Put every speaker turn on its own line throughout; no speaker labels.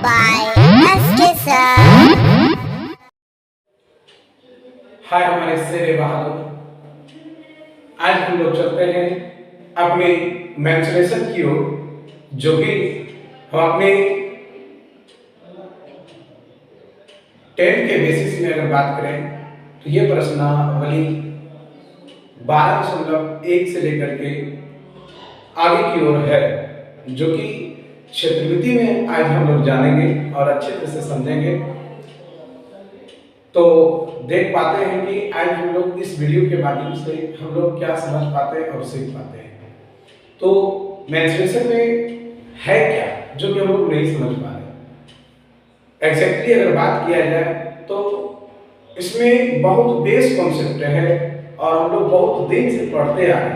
by SK Sir।
हाय हमारे शेरे बहादुर, आज हम लोग चलते हैं अपने मेंसुरेशन की ओर, जो कि हम अपने 10 के बेसिस में अगर बात करें तो ये प्रश्नावली 12.1 से लेकर के आगे की ओर है, जो कि क्षेत्रविधि में आज हम लोग जानेंगे और अच्छे तरह से समझेंगे। तो देख पाते हैं कि आज हम लोग इस वीडियो के माध्यम से हम लोग क्या समझ पाते हैं और सीख पाते हैं। तो मेंस्ट्रुएशन में है क्या जो कि हम लोग नहीं समझ पा रहे। एग्जैक्टली अगर बात किया जाए तो इसमें बहुत बेस कॉन्सेप्ट है और हम लोग बहुत दिन से पढ़ते आ रहे हैं,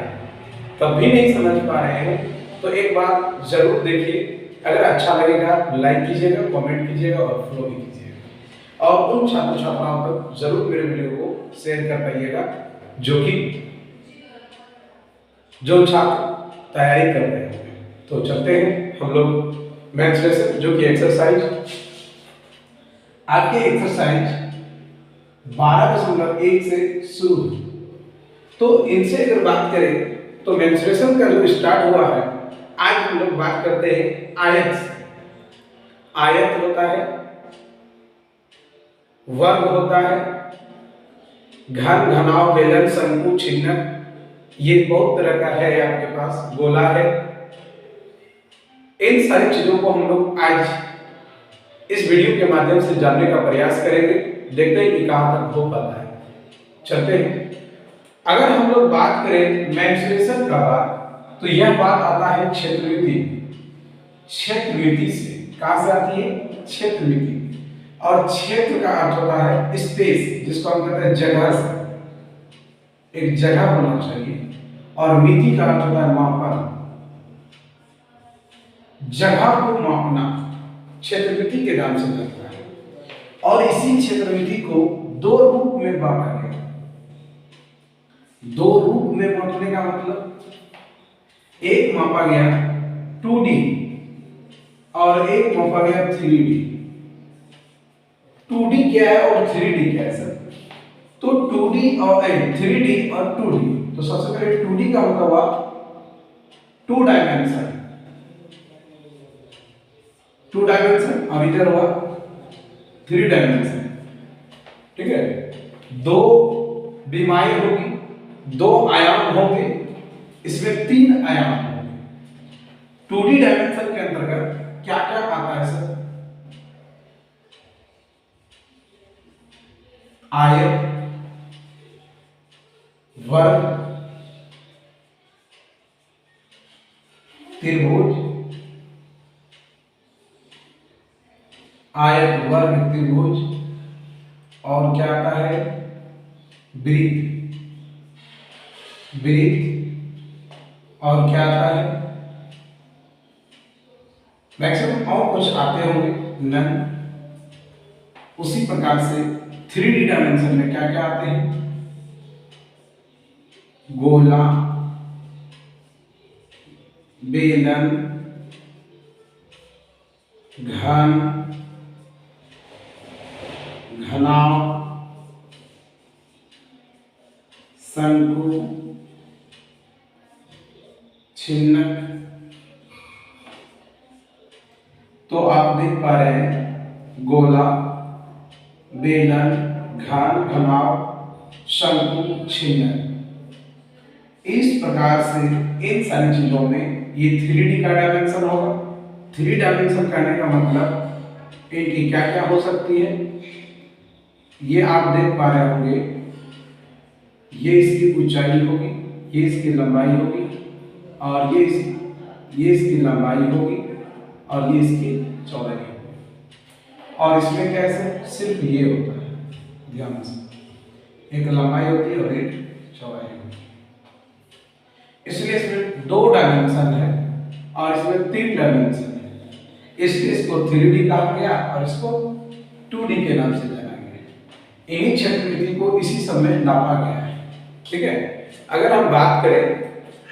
तब भी नहीं समझ पा रहे हैं। तो एक बार जरूर देखिए, अगर अच्छा लगेगा लाइक कीजिएगा, कमेंट कीजिएगा और फॉलो भी कीजिएगा, और उन छात्र छात्राओं तक जरूर मेरे वीडियो को शेयर कर पाइएगा जो छात्र तैयारी कर रहे हैं। तो चलते हैं हम लोग मेंस्ट्रुएशन, जो कि एक्सरसाइज आपके एक्सरसाइज 12.1 से शुरू हुई। तो इनसे अगर बात करें तो मेंस्ट्रुएशन का जो स्टार्ट हुआ है, आज हम लोग बात करते हैं आयत से। आयत होता है, वर्ग होता है, घन, घनाव, बेलन, शंकु, छिन्नक, ये बहुत तरह का है आपके पास, गोला है। इन सारी चीजों को हम लोग आज इस वीडियो के माध्यम से जानने का प्रयास करेंगे, देखते हैं कि कहां तक हो पाता है। चलते हैं। अगर हम लोग बात करें मेंस्ट्रुएशन का बात, तो यह बात आता है क्षेत्रविधि। क्षेत्रविधि से कहां से आती है? क्षेत्रविधि। और क्षेत्र का अर्थ होता है स्पेस, जिसको हम कहते हैं जगह से, एक जगह होना चाहिए। और मिति का अर्थ होता है मापन, जगह को मापना, क्षेत्रविधि के नाम से लगता है। और इसी क्षेत्रविधि को दो रूप में बांटा गया। दो रूप में बांटने का मतलब, एक मापा गया 2D और एक मापा गया 3D। 2D क्या है और 3D क्या है सर? तो 2D और 3D और 2D। तो सबसे पहले 2D का मतलब हुआ 2 डायमेंशन, 2 डायमेंशन, और इधर हुआ 3 डायमेंशन। ठीक है, दो बीमारी होगी, दो आयाम होंगे, इसमें 3 आयाम होंगे। 2D डायमेंशन के अंतर्गत क्या क्या आता है सर? आयत, वर्ग, त्रिभुज, आयत, वर्ग, त्रिभुज, और क्या आता है? वृत्त। वृत्त, और क्या आता है? मैक्सिमम और कुछ आते होंगे, नन। उसी प्रकार से 3D डायमेंशन में क्या क्या आते हैं? गोला, बेलन, घन, घनाव, शंकु, छिन्नक। तो आप देख पा रहे हैं, गोला, बेलन, घन, घनाव, शंकु, छिन्नक। इस प्रकार से इन सारी चीजों में ये 3D का डायमेंशन होगा। 3 डायमेंशन कहने का मतलब इनकी क्या क्या हो सकती है, ये आप देख पा रहे होंगे। ये इसकी ऊंचाई होगी, ये इसकी लंबाई होगी, और ये इसकी लंबाई होगी, और ये इसकी चौड़ाई होगी। और इसमें कैसे सिर्फ ये होता है, ध्यान से, एक लंबाई होती है और एक चौड़ाई होती है। इसलिए इसमें 2 डायमेंशन है और इसमें 3 डायमेंशन है। इसलिए इसको 3D कहा गया और इसको 2D के नाम से जाना गया। इन्हीं क्षेत्रविधि को इसी समय नापा गया है। ठीक है, अगर हम बात करें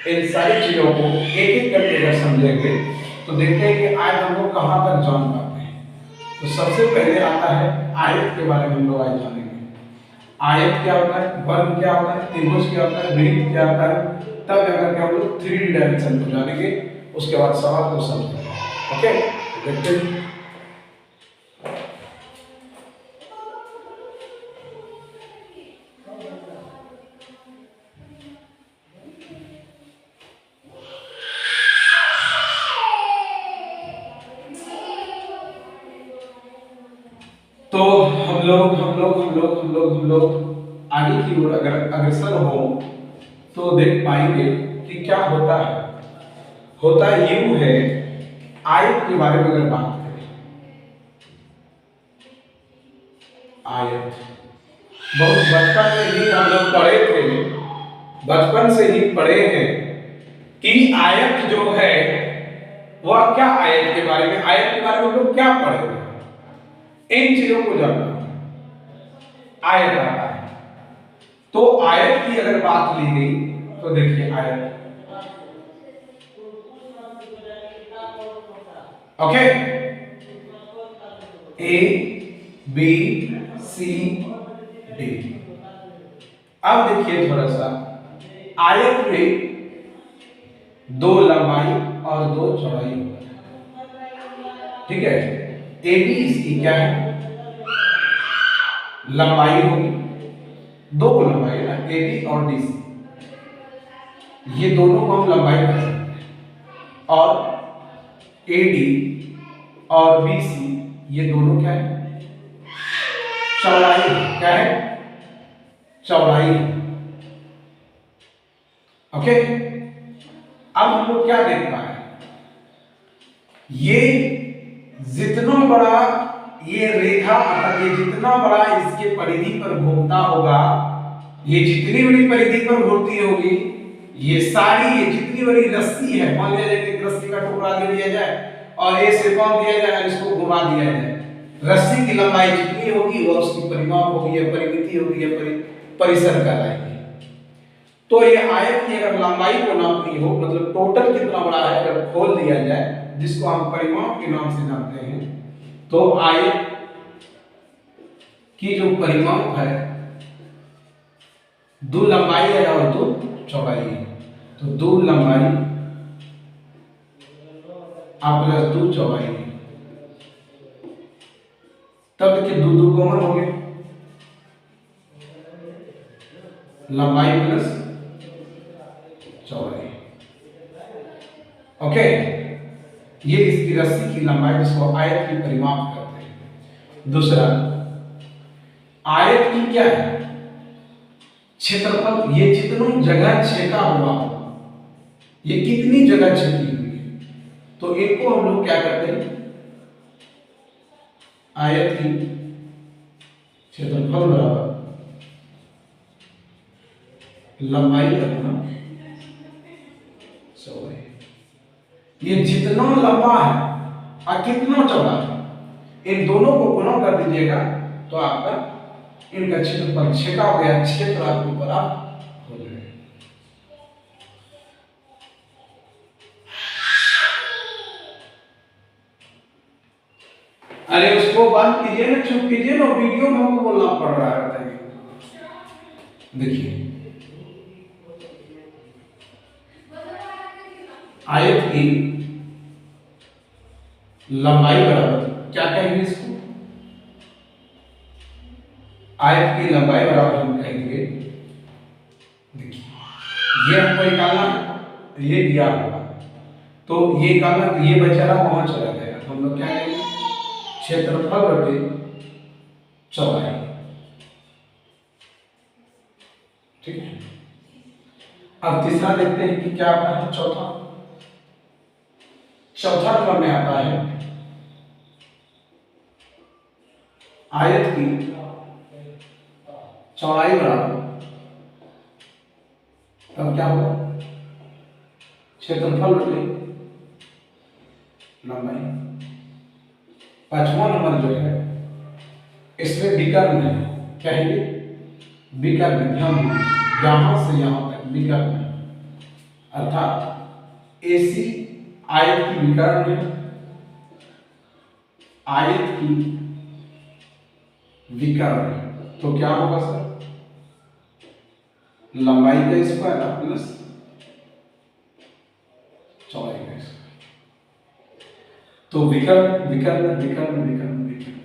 इन सारी चीजों को एक एक करके अगर समझेंगे तो देखते हैं कि आज हम लोग कहां तक जान पाते हैं। तो सबसे पहले आता है आयत के बारे में हम लोग आज जानेंगे। आयत क्या होता है, वर्ग क्या होता है, त्रिभुज क्या होता है, वृत्त क्या होता है, तब जाकर के हम लोग 3D डायमेंशन को जानेंगे। उसके बाद सवाल को समझेंगे। ओके, देखते हैं। तो हम लोग आगे की ओर अगर अग्रसर हो तो देख पाएंगे कि क्या होता है। होता यूं है, आयत के बारे में अगर बात करें, आयत बहुत बचपन में ही हम लोग पढ़े थे, बचपन से ही पढ़े हैं कि आयत जो है वह क्या, आयत के बारे में हम लोग क्या पढ़े हैं, इन चीजों को जानना। आयत आता है तो आयत की अगर बात ली गई तो देखिए आयत, okay, A B C D. अब देखिए थोड़ा सा, आयत में 2 लंबाई और 2 चौड़ाई होता है, ठीक है। ए बी इसकी क्या है, लंबाई होगी, 2 लंबाई है ना, ए बी और डी सी, ये दोनों को हम लंबाई कर सकते हैं। और ए डी और बी सी ये दोनों क्या है, चौड़ाई। क्या है, चौड़ाई। ओके, अब हम लोग क्या देख पा रहे हैं, ये जितना बड़ा ये रेखा, ये जितना बड़ा इसके परिधि पर घूमता होगा, ये जितनी बड़ी परिधि पर घूमती होगी, ये सारी, ये जितनी बड़ी रस्सी है, मान लिया जाए कि रस्सी का टुकड़ा दे दिया जाए और ये से बांध दिया जाए और इसको घुमा दिया जाए, रस्सी की लंबाई जितनी होगी वह उसकी परिमाप होगी या परिमिति होगी या परिसर कहलाएगी। तो ये आयत की अगर लंबाई को नापनी हो, मतलब टोटल कितना बड़ा है, अगर खोल दिया जाए, जिसको हम परिमाप के नाम से जानते हैं, तो आयत की जो परिमाप है, 2 लंबाई है और 2 चौड़ाई है, तो 2 लंबाई प्लस 2 चौड़ाई, तब देखिए 2 कॉमन हो गए, लंबाई प्लस चौड़ाई। ओके, ये इसकी रस्सी की लंबाई, जिसको आयत की परिमाप कहते हैं। दूसरा, आयत की क्या है, क्षेत्रफल। ये जितनी जगह छेका हुआ, ये कितनी जगह छेकी हुई है, तो इनको हम लोग क्या करते हैं, आयत की क्षेत्रफल बराबर लंबाई अपना चौड़ाई। ये जितना लंबा है और कितना चौड़ा है, इन दोनों को गुणा कर दीजिएगा तो आपका इनका क्षेत्रफल छेका हो गया, क्षेत्र आपके बराबर हो जाएगा। अरे उसको बंद कीजिए ना, चुप कीजिए ना, वीडियो में हमको बोलना पड़ रहा है, बताइए। देखिए, आयत की लंबाई बराबर क्या कहेंगे इसको, आयत की लंबाई बराबर हम कहेंगे, देखिए ये हमको निकालना है, ये दिया हुआ, तो ये निकालना, तो ये बेचारा वहां चला जाएगा, तो हम लोग क्या करेंगे, क्षेत्रफल बटे चौड़ाई, ठीक है। अब तीसरा देखते हैं कि क्या आता है, चौथा नंबर में आता है आयत की चौड़ाई बराबर, तब क्या होगा, क्षेत्रफल बटे लंबाई। 5वां नंबर जो है इसमें विकर्ण है, क्या है ये, विकर्ण। ध्यान दीजिए, यहां से यहां तक विकर्ण है, अर्थात एसी आयत की विकर्ण है आयत की विकर्ण, तो क्या होगा सर? लंबाई का स्क्वायर प्लस चौड़ाई का स्क्वायर। तो विकर्ण विकर्ण विकर्ण विकर्ण विकर्ण,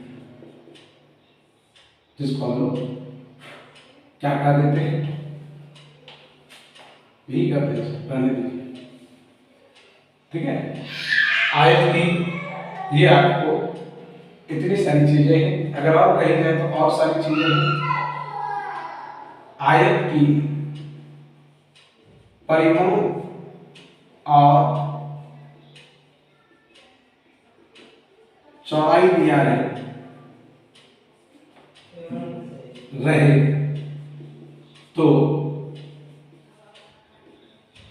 जिसको हम लोग क्या कर देते हैं, यही करते हैं, रहने दीजिए, ठीक है। आयत की ये आपको इतनी सारी चीजें हैं, अगर और कहीं जाए तो और सारी चीजें हैं। आयत की परिमाण और चौड़ाई दिया रहे तो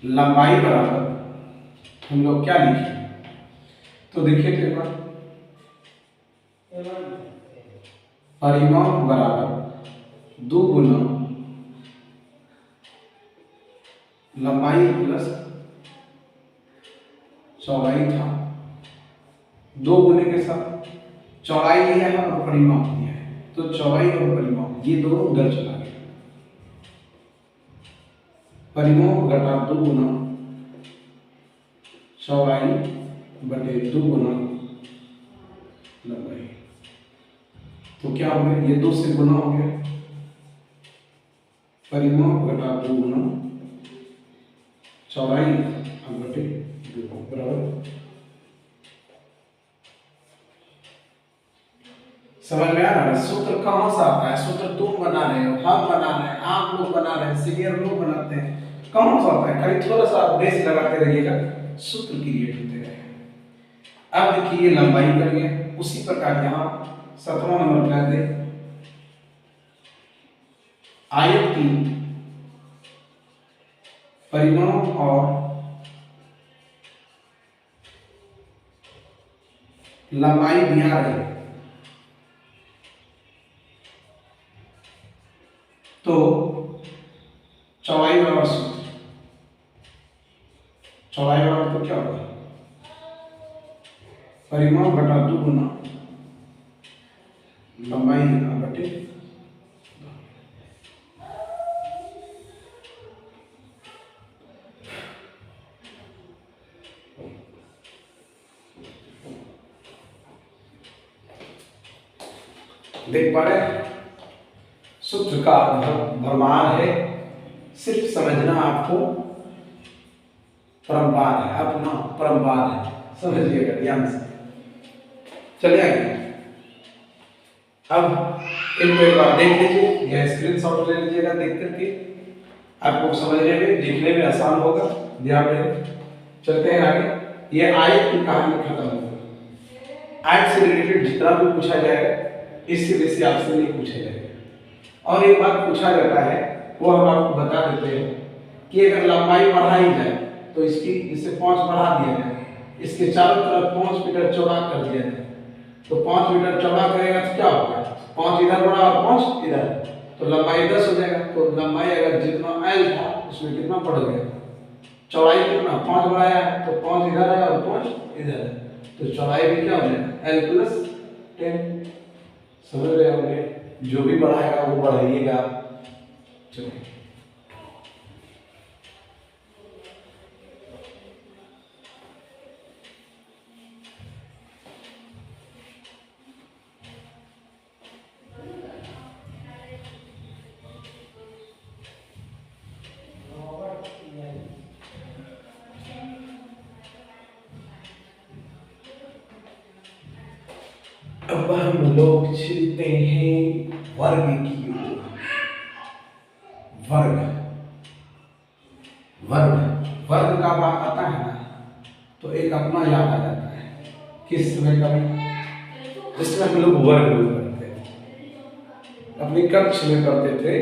लंबाई बराबर हम लोग क्या लिखे, तो देखिए तो एक बार, परिमाण बराबर 2 गुना लंबाई प्लस चौड़ाई था, 2 गुने के साथ चौड़ाई लिया है और परिमाप दिया है, तो चौड़ाई और परिमाप ये दोनों उधर चला गया। परिमाप घटा 2 गुना चौड़ाई बटे 2 गुना लंबाई, तो क्या हो गया, ये 2 से गुना हो गया, परिमाप घटा 2 गुना चौड़ाई बटे 2 बराबर। समझ में आ रहा है? सूत्र कहां से आता है? सूत्र तुम बना रहे हो, हम बना रहे हैं, आप लोग बना रहे हैं, सीनियर लोग बनाते हैं, कहां से आता है? खाली थोड़ा सा बेस लगाते रहिएगा, सूत्र क्रिएट होते रहेगा। अब देखिए ये लंबाई कर लिया, उसी प्रकार यहाँ 17वां नंबर कर दे, आयत की परिमाण और लंबाई दिया है, तो चौड़ाई बराबर सूत्र, चौड़ाई बराबर तो क्या होगा, परिमाण बटा 2 गुना लंबाई बटे, देख पा रहे हैं? सूत्र का भरमार है, सिर्फ समझना आपको परम्पार है, अपना परम्पार है, समझिएगा ध्यान से। चलिए आगे, अब इनको एक बार देख लीजिए, यह स्क्रीनशॉट ले लीजिएगा, देख करके आपको समझने में लिखने में आसान होगा, ध्यान रहे। चलते हैं आगे, ये आयत की कहानी खत्म हो गई। आयत से रिलेटेड जितना भी पूछा जाएगा इससे बेसी आपसे नहीं पूछा जाएगा। और एक बात पूछा जाता है वो हम आपको बता देते हैं कि अगर लंबाई बढ़ाई जाए तो इसकी इससे 5 बढ़ा दिया जाए, इसके चारों तरफ 5 मीटर चौड़ा कर दिया जाए, तो 5 मीटर चौड़ा करेगा तो क्या होगा, 5 इधर बढ़ा और 5 इधर, तो लंबाई 10 हो जाएगा। तो लंबाई अगर जितना एल था उसमें कितना बढ़ गया, चौड़ाई कितना 5 बढ़ाया है, तो 5 इधर है और 5 इधर है, तो चौड़ाई भी क्या हो जाएगा एल प्लस 10। समझ रहे होंगे, जो भी बढ़ाएगा वो बढ़ाइएगा। चलिए अब हम लोग चलते हैं वर्ग की ओर। वर्ग वर्ग वर्ग का बात आता है ना तो एक अपना याद आ जाता है, किस समय का, जिसमें हम लोग वर्ग करते थे, अपनी कक्ष में करते थे,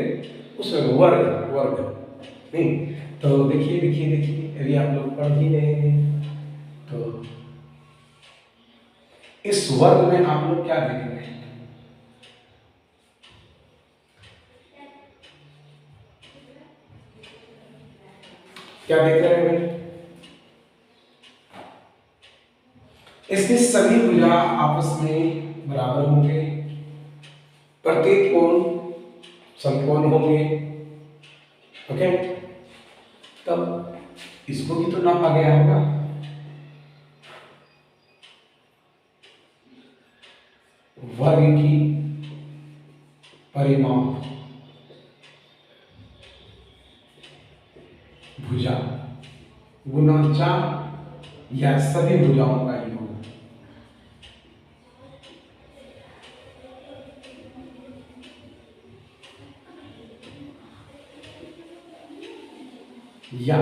उसमें वर्ग वर्ग नहीं। तो देखिए देखिए देखिए, अभी आप लोग पढ़ ही रहे हैं, तो इस वर्ग में आप लोग क्या देख रहे हैं, क्या देख रहे हैं भाई? इसके सभी भुजा आपस में बराबर होंगे, प्रत्येक कोण समकोण होंगे। ओके, तब इसको भी तो नापा गया होगा। वर्ग की परिमाप भुजा गुना 4 या सभी भुजाओं का योग। या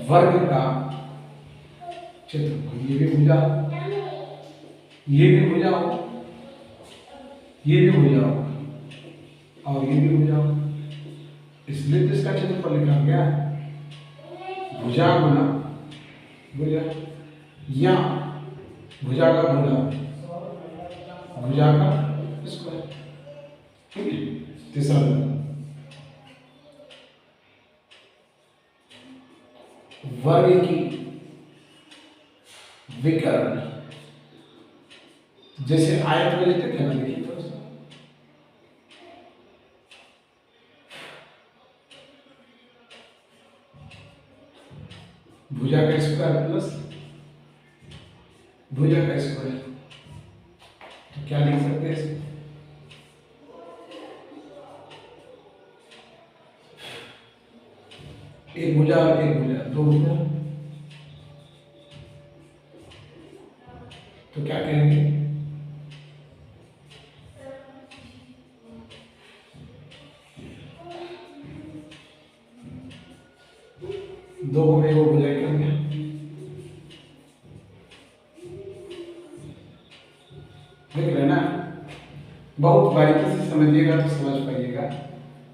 वर्ग का क्षेत्रफल, ये भी भुजा, ये भी भुजा हो, ये भी भुजा हो और ये भी भुजा हो, इसलिए तो इसका क्षेत्रफल लिखा गया है। भुजा गुना भुजा या भुजा का भुजा, भुजा का स्क्वायर। ठीक है, तीसरा वर्ग की विकर्ण, जैसे आयत में लिखते थे ना, देखिए थोड़ा सा, भुजा का स्क्वायर प्लस भुजा का स्क्वायर, तो क्या लिख सकते हैं इसको? एक भुजा और एक भुजा, दो भुजा, तो क्या कहेंगे? दो को एक भुजा करेंगे। देख रहे ना, बहुत बारीकी से समझिएगा तो समझ पाइएगा।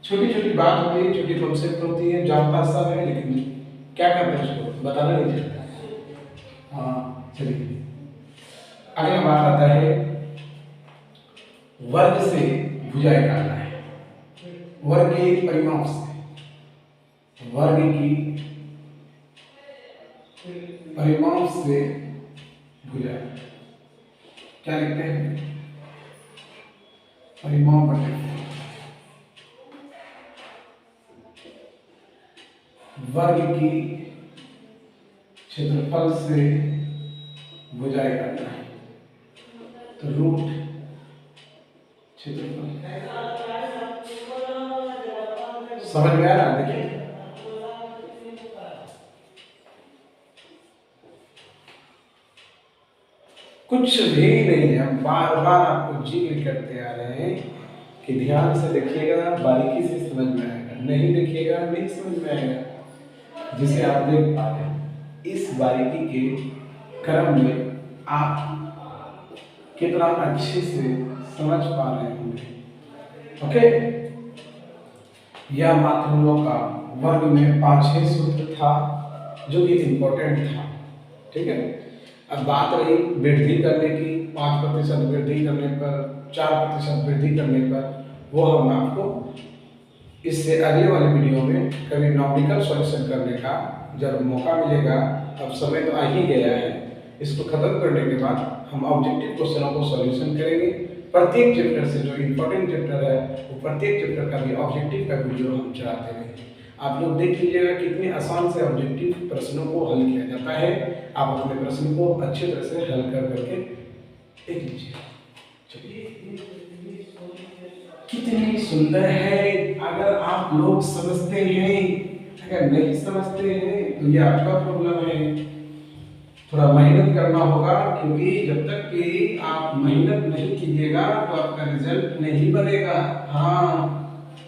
छोटी छोटी बात होती है, छोटी कॉन्सेप्ट होती है, जानता सब है, लेकिन क्या करते हैं उसको बताना नहीं चाहता। हाँ चलिए, अगला बात आता है वर्ग से भुजाएं काटना है। वर्ग के परिमाप से, वर्ग की परिमाप से भुजा क्या लिखते हैं? परिमाप बटे वर्ग की क्षेत्रफल से भुजाएं काटना है, तो रूट क्षेत्रफल। समझ में आ रहा है? देखिए कुछ भी नहीं है, हम बार बार आपको जिक्र करते आ रहे हैं कि ध्यान से देखिएगा, बारीकी से समझ में आएगा, नहीं देखिएगा नहीं समझ में आएगा। जिसे आप देख पा रहे हैं, इस बारीकी के क्रम में आप कितना अच्छे से समझ पा रहे होंगे। ओके, यह माध्यमों का वर्ग में 5-6 सूत्र था जो कि इम्पोर्टेंट था। ठीक है, अब बात रही वृद्धि करने की, 5% वृद्धि करने पर, 4% वृद्धि करने पर, वो हम आपको इससे अगले वाले वीडियो में कभी नॉमिकल सॉल्यूशन करने का जब मौका मिलेगा, अब समय तो आ ही गया है, इसको खत्म करने के बाद हम ऑब्जेक्टिव क्वेश्चनों को सॉल्यूशन करेंगे। प्रत्येक चैप्टर से जो इम्पोर्टेंट चैप्टर है, वो प्रत्येक चैप्टर का भी ऑब्जेक्टिव का वीडियो हम चलाते रहेंगे। आप लोग देख लीजिएगा कितने आसान से ऑब्जेक्टिव प्रश्नों को हल किया जाता है। आप अपने प्रश्न को अच्छी तरह से हल कर करके देख लीजिए। चलिए, कितनी सुंदर है। अगर आप लोग समझते हैं, अगर नहीं समझते हैं तो ये आपका प्रॉब्लम है। थोड़ा मेहनत करना होगा, क्योंकि जब तक कि आप मेहनत नहीं कीजिएगा तो आपका रिजल्ट नहीं बनेगा। हाँ,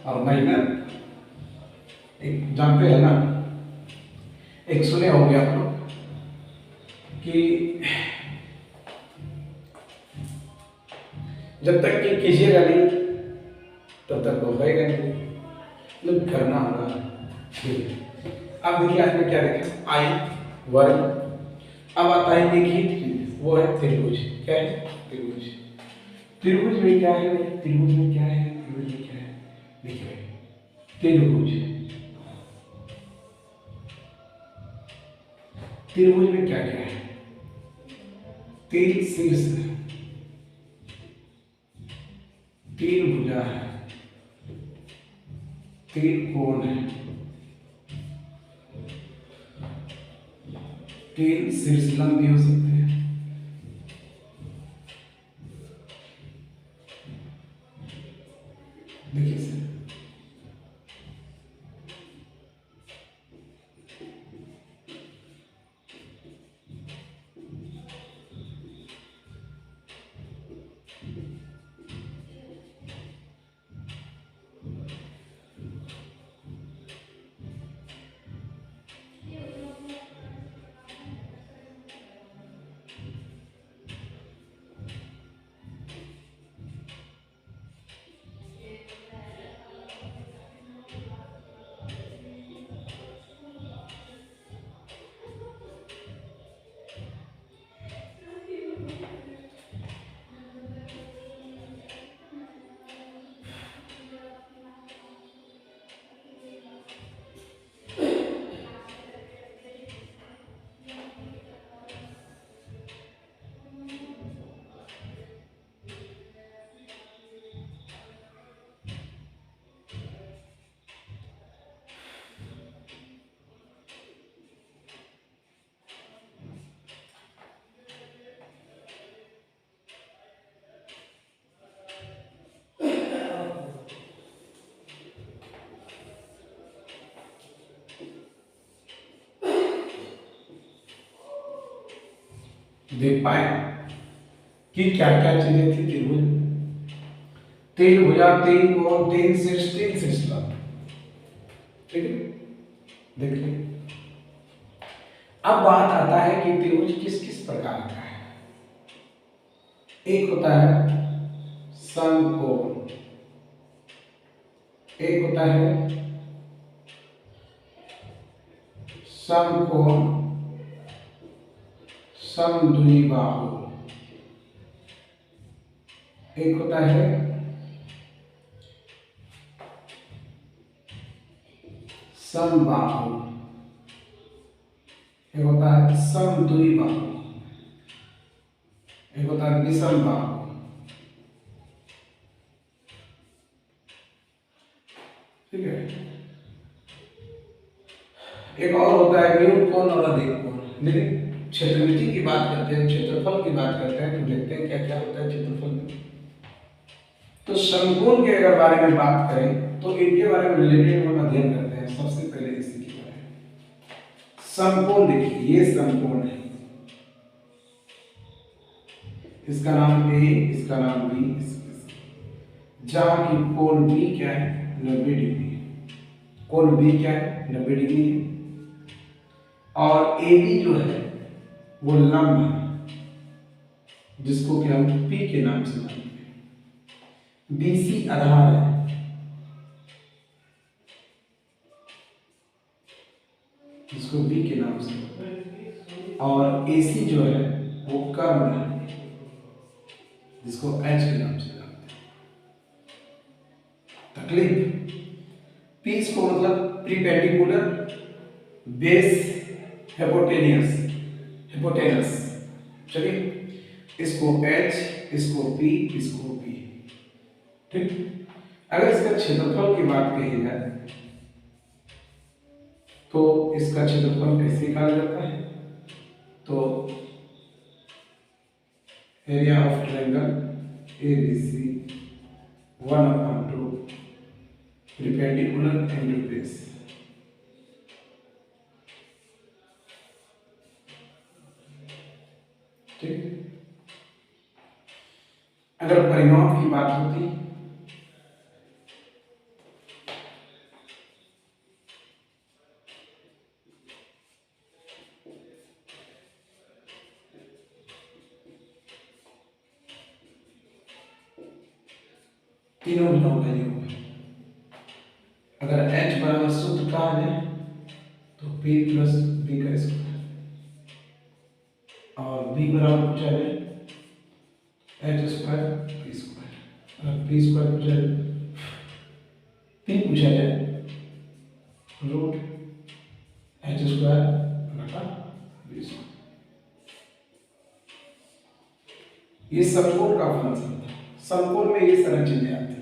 और मेहनत एक जानते हैं ना, एक सुने होंगे आप लोग कि जब तक कि कीजिएगा नहीं तब तक वो होएगा नहीं, मतलब करना होगा। ठीक है, अब देखिए आज में क्या देखा, आई वर्ग। अब आता है देखिए, वो है त्रिभुज। क्या है? त्रिभुज। त्रिभुज में क्या है? त्रिभुज में क्या है? त्रिभुज में क्या है? देखिए भाई, त्रिभुज, त्रिभुज में क्या क्या है? तीन शीर्ष है, तीन भुजा है, तीन कोण है, तीन शीर्ष लंबी हो सकते हैं। देखिए सर, देख पाए कि क्या क्या चीजें थी त्रिभुज? तीन भुजा, तीन कोण, तीन शीर्ष लंब। ठीक है, देखिए अब बात आता है कि त्रिभुज किस किस प्रकार का है। एक होता है समकोण, एक होता है समकोण समद्विबाहु, एक होता है समबाहु, एक होता है समद्विबाहु, एक होता है विषमबाहु। ठीक है, एक और होता है न्यून कोण और अधिक कोण। लेकिन क्षेत्रमिति की बात करते हैं, क्षेत्रफल की बात करते हैं, तो देखते हैं क्या क्या होता है क्षेत्रफल में। तो समकोण के अगर बारे में बात करें तो इनके बारे में रिलेटेड हम अध्ययन करते हैं। सबसे पहले इसी के बारे में समकोण देखिए, ये समकोण है, इसका नाम ए, इसका नाम बी, जहां की कोण बी क्या है 90 डिग्री है। कोण बी क्या है 90 डिग्री है। और ए बी जो है वो लंब है, जिसको कि हम पी के नाम से जानते हैं। बीसी आधार है, जिसको बी के नाम से, और एसी जो है वो कर्व है, जिसको एच के नाम से जानते हैं। तकलीफ पीस को मतलब प्रीपेंडिकुलर, बेस हेपोटेनियस, हेपोटेनस। चलिए, इसको H, इसको P, इसको P। ठीक, अगर इसका क्षेत्रफल की बात कही जाए तो इसका क्षेत्रफल कैसे निकाला जाता है? तो area of triangle ABC 1/2 perpendicular and base। ठीक, अगर परिमाप की बात होती तीनों भुजाओं का योग है। अगर H बराबर सूत्र कहा जाए तो P प्लस B का स्क्वायर, और B बराबर पूछा जाए H square P square. P square पूछा जाए, पी पूछा जाए रूट एच स्क्वायर बटा बी स्क्वायर, ये समकोण का फंक्शन था। समकोण में ये सारी चीजें आती हैं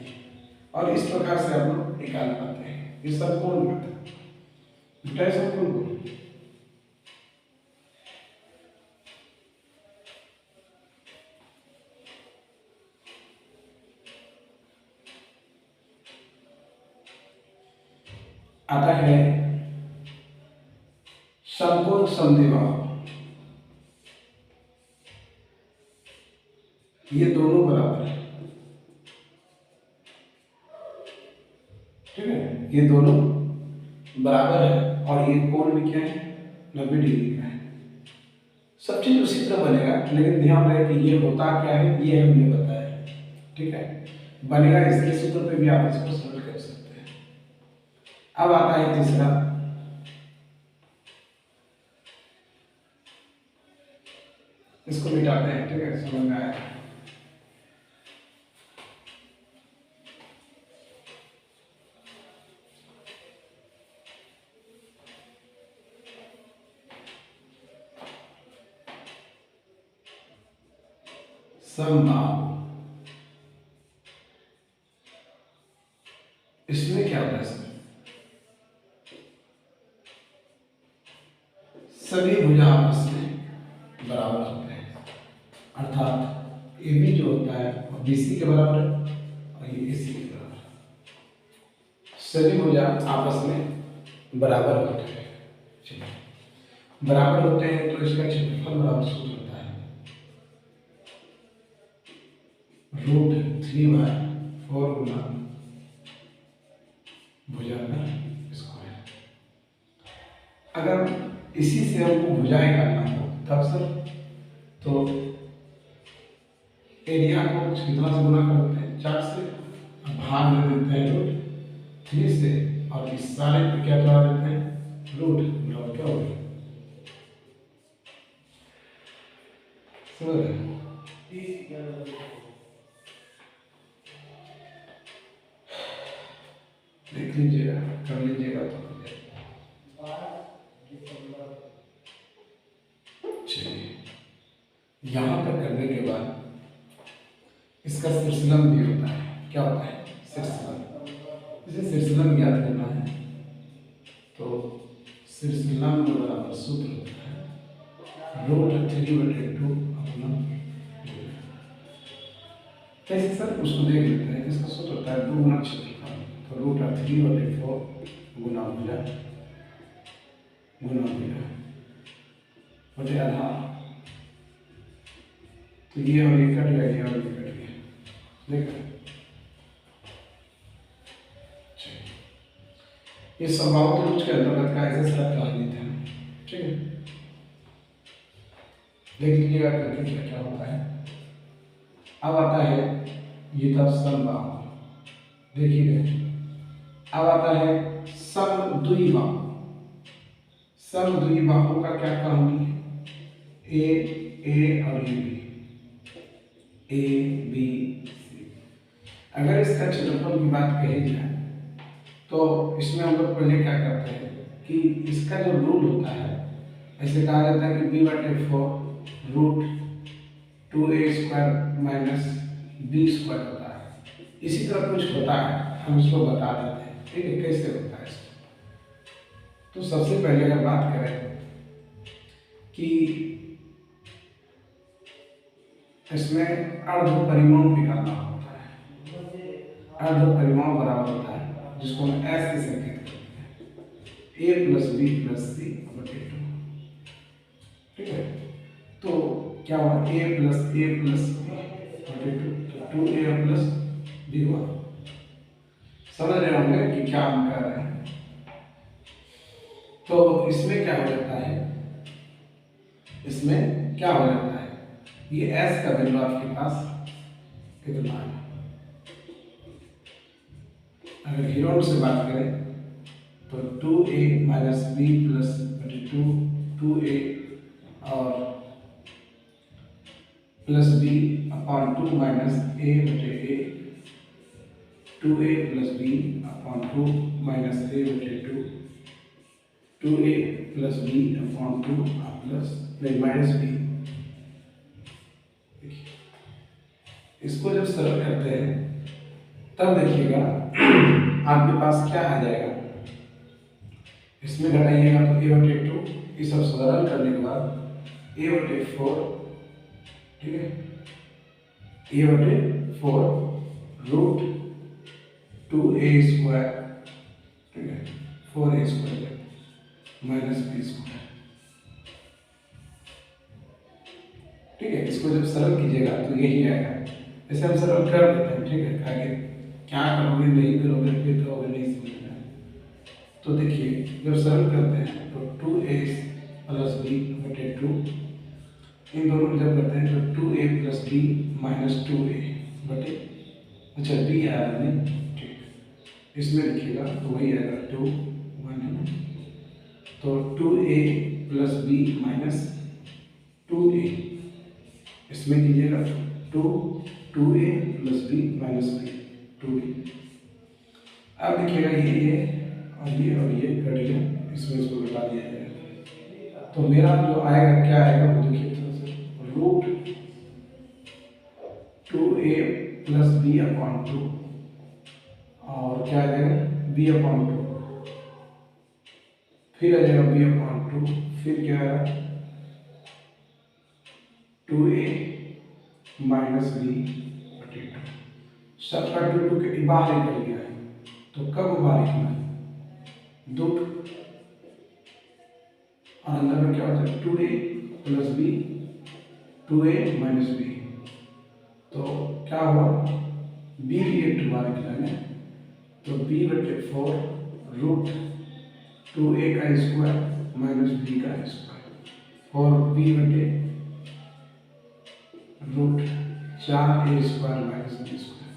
और इस प्रकार से आप लोग निकाल पाते हैं। ये समकोण का था, बेटा समकोण को आता है समकोण समद्विबाहु, ये दोनों बराबर है, ठीक है, ये दोनों बराबर है और ये कोण भी क्या है 90 डिग्री का है। सब चीज उसी तरह बनेगा, लेकिन ध्यान रहे कि ये होता क्या है ये हमने बताया, ठीक है। बनेगा इसके सूत्र पे भी आप इसको सरल कर सकते हैं। अब आता है तीसरा, इसको मिटाते हैं, ठीक है, समझ में आया। समबाहु, इसमें क्या होता है सर, सभी भुजा आपस में बराबर होते हैं, अर्थात ए बी जो होता है वो BC के बराबर है और ये AC के बराबर है। सभी भुजा आपस में बराबर होते हैं, बराबर होते हैं तो इसका क्षेत्रफल बराबर सूत्र होता है √3/4 गुना भुजा का स्क्वायर। अगर इसी से हमको भुजाएं करना हो तब सर तो एरिया को कितना से गुना करते हैं 4 से, भाग में देते हैं √3 से और इस सारे पे क्या करा देते हैं रूट, मतलब क्या होगा समझ रहे हैं? देख लीजिएगा, कर लीजिएगा तो चलिए। यहाँ तक करने के बाद इसका सिरसिलम भी होता है, क्या होता है सिरसिलम, इसे सिरसिलम ज्ञात करना है तो सिरसिलम बराबर सूत्र होता है √3/2 अपना, कैसे सर उसको देख लेते हैं। इसका सूत्र होता है 2 गुना क्षेत्रफल, तो √3/4 गुना भुजा बटे आधार, तो ये और ये कट गया और ये कट गया, देखा। ये समबाहु त्रिभुज के अंतर्गत का ऐसे शब्द कहानी था, ठीक है। देख लीजिएगा करके क्या क्या होता है। अब आता है ये था समबाहु, देखिए अब आता है समद्विबाहु। समद्विबाहु का क्या कहानी है, ए और ये बी, ABC। अगर इसका क्षेत्रफल की बात कही जाए तो इसमें हम लोग पहले क्या करते हैं कि इसका जो रूट होता है, ऐसे कहा जाता है कि b/4 √2a² - b² होता है। इसी तरह कुछ होता है, हम इसको बता देते हैं, ठीक है, कैसे होता है इसको। तो सबसे पहले अगर बात करें कि इसमें अर्ध परिमाण निकालना होता है, अर्ध परिमाण बराबर होता है जिसको हम S से संकेत करते हैं, a + b + c/2, ठीक है। तो क्या हुआ a + b/2, तो 2a + b हुआ। समझ रहे होंगे कि क्या हम कर रहे हैं। तो इसमें क्या हो जाता है, इसमें क्या हो जाता है, ये S का वैल्यू आपके पास कितना है। अगर हीरोन से बात करें तो 2a - b + 2a और +b/2 - a/a 2a plus B upon 2 minus a बटे 2, 2a plus B upon 2 plus minus B. इसको जब सरल करते हैं तब देखिएगा आपके पास क्या आ जाएगा, इसमें घटाइएगा तो a बटे 2, ये सब सरल करने के बाद a बटे 4, ठीक है, a बटे 4 रूट 2a स्क्वायर, ठीक है, 4a square minus b square, ठीक है। इसको जब सरल कीजिएगा तो यही आएगा। ऐसे हम सरल कर देते हैं, ठीक है, आगे क्या करोगे नहीं करोगे फिर कहोगे नहीं समझ में आया। तो देखिए जब सरल करते हैं तो 2a प्लस b बटे 2, इन दोनों को जब करते हैं तो 2a plus b minus 2a बटे, अच्छा b आया नहीं, ठीक, इसमें लिखिएगा तो वही आएगा 2 1 है ना, तो 2a plus b minus 2a, इसमें कीजिएगा 2a plus b minus b 2a। अब देखिएगा ये और ये कट गया, इसमें इसको घटा दिया जाएगा तो मेरा जो आएगा क्या आएगा वो देखिए थोड़ा सा, root 2a plus b upon 2 और क्या आ जाएगा b अपॉन 2, फिर आ जाएगा b अपॉन 2, फिर क्या आएगा 2a माइनस b बटे 2, सबका 2 के बाहर निकल गया है तो कब बाहर निकला है, दुख, और अंदर में क्या होता है 2a plus b, 2a minus b, तो क्या हुआ b भी एक बार निकला है तो b बटे 4 रूट 2a का स्क्वायर माइनस b का स्क्वायर और b बटे root 4a square minus b square.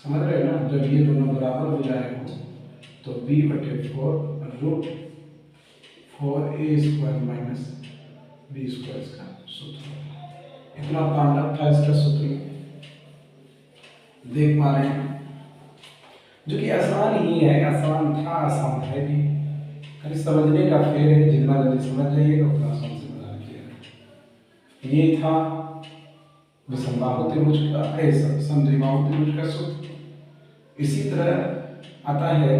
समझ रहे हैं ना, जब ये दोनों बराबर हो जाएगा तो b बटे 4 root 4a square minus b square का सूत्र। इतना तांडव था इसका सूत्र, देख पा रहे हैं, जो कि आसान ही है, आसान था, आसान है भी, खाली समझने का फेर है, जितना जल्दी समझ जाइएगा उतना आसान से बना लीजिएगा। ये था विसंबाहु त्रिभुज का समद्विबाहु त्रिभुज का सूत्र। इसी तरह आता है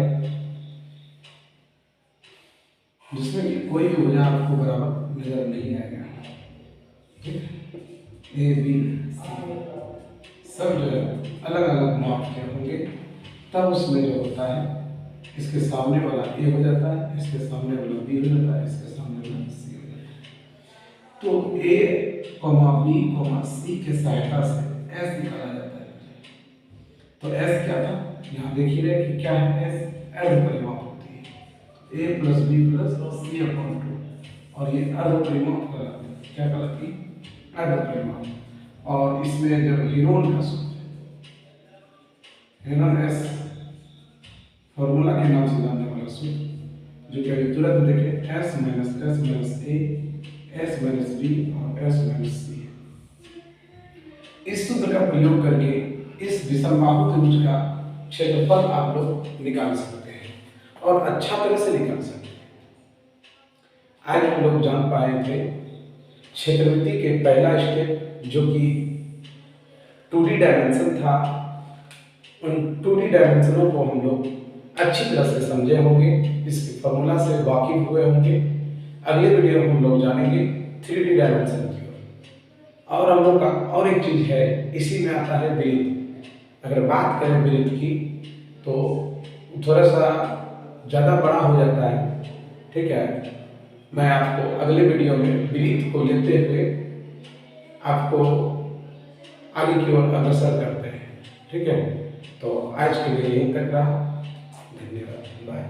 जिसमें कि कोई भी भुजा आपको बराबर नजर नहीं आएगा, ठीक है, ए बी सब जो है अलग अलग माप के होंगे, तब उसमें जो होता है इसके सामने वाला ए हो जाता है, इसके सामने वाला बी हो जाता है, इसके सामने वाला सी हो जाता है। तो ए कॉमा बी कॉमा सी के सहायता से एस निकाला जाता है। तो एस क्या था, यहाँ देख ही रहे कि क्या है, एस अर्ध परिमाप होती है, ए प्लस बी प्लस सी अपॉन 2, और ये अर्ध परिमाप कहलाती है, क्या कहलाती है, अर्ध परिमाप। और इसमें जब हेरोन का सूत्र, हेरोन एस फॉर्मूला के नाम से जानने वाला सूत्र, जो कि अभी तुरंत देखें, एस माइनस ए, एस माइनस बी और एस माइनस सी। इस सूत्र का प्रयोग करके इस विषमबाहु त्रिभुज का क्षेत्रफल आप लोग निकाल सकते हैं और अच्छा तरह से निकाल सकते हैं। आज हम लोग जान पाए थे क्षेत्रमिति के पहला स्टेप, जो कि 2D डायमेंशन था। उन 2D डायमेंशनों को हम लोग अच्छी तरह से समझे होंगे, इसके फॉर्मूला से वाकिफ हुए होंगे। अगले वीडियो में हम लोग जानेंगे 3D डायमेंशन की ओर। और हम लोग का और एक चीज है, इसी में आता है वृत्त। अगर बात करें वृत्त की तो थोड़ा सा ज़्यादा बड़ा हो जाता है, ठीक है। मैं आपको अगले वीडियो में वृत्त को लेते हुए आपको आगे की ओर अग्रसर करते हैं, ठीक है। तो आज के लिए यहीं तक रहा, धन्यवाद, बाय।